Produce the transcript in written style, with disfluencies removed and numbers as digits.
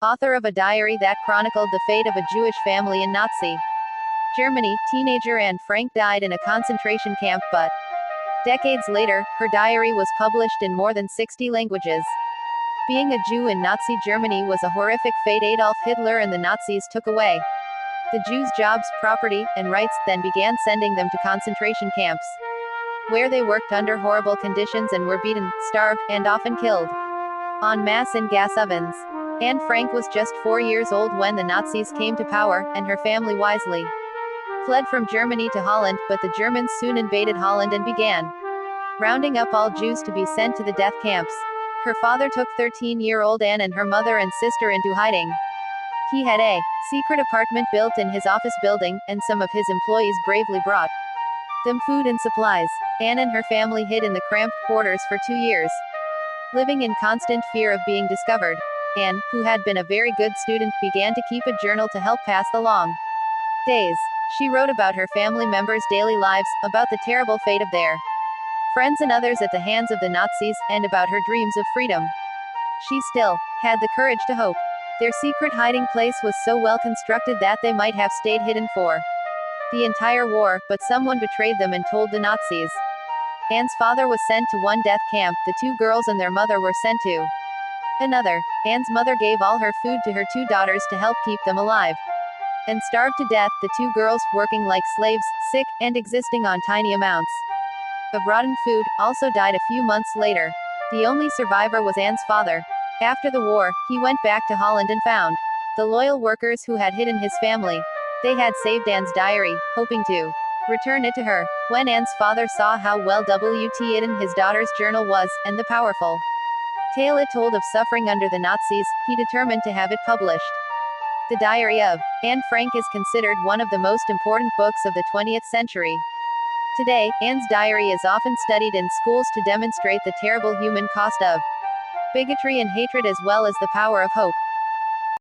author of a diary that chronicled the fate of a Jewish family in Nazi Germany. Teenager Anne Frank died in a concentration camp, but decades later, her diary was published in more than 60 languages. Being a Jew in Nazi Germany was a horrific fate Adolf Hitler and the Nazis took away the Jews' jobs, property, and rights, then began sending them to concentration camps, where they worked under horrible conditions and were beaten, starved, and often killed en masse in gas ovens. Anne Frank was just 4 years old when the Nazis came to power, and her family wisely fled from Germany to Holland, but the Germans soon invaded Holland and began rounding up all Jews to be sent to the death camps. Her father took 13-year-old Anne and her mother and sister into hiding. He had a secret apartment built in his office building, and some of his employees bravely brought them food and supplies. Anne and her family hid in the cramped quarters for 2 years, living in constant fear of being discovered. Anne, who had been a very good student, began to keep a journal to help pass the long days. She wrote about her family members' daily lives, about the terrible fate of their friends and others at the hands of the Nazis, and about her dreams of freedom. She still had the courage to hope. Their secret hiding place was so well constructed that they might have stayed hidden for the entire war, but someone betrayed them and told the Nazis. Anne's father was sent to one death camp, the 2 girls and their mother were sent to another. Anne's mother gave all her food to her 2 daughters to help keep them alive, and starved to death, the 2 girls, working like slaves, sick, and existing on tiny amounts of rotten food, also died a few months later. The only survivor was Anne's father. After the war, he went back to Holland and found the loyal workers who had hidden his family. They had saved Anne's diary, hoping to return it to her. When Anne's father saw how well hidden his daughter's journal was, and the powerful tale it told of suffering under the Nazis, he determined to have it published. The Diary of Anne Frank is considered one of the most important books of the 20th century. Today, Anne's diary is often studied in schools to demonstrate the terrible human cost of bigotry and hatred as well as the power of hope.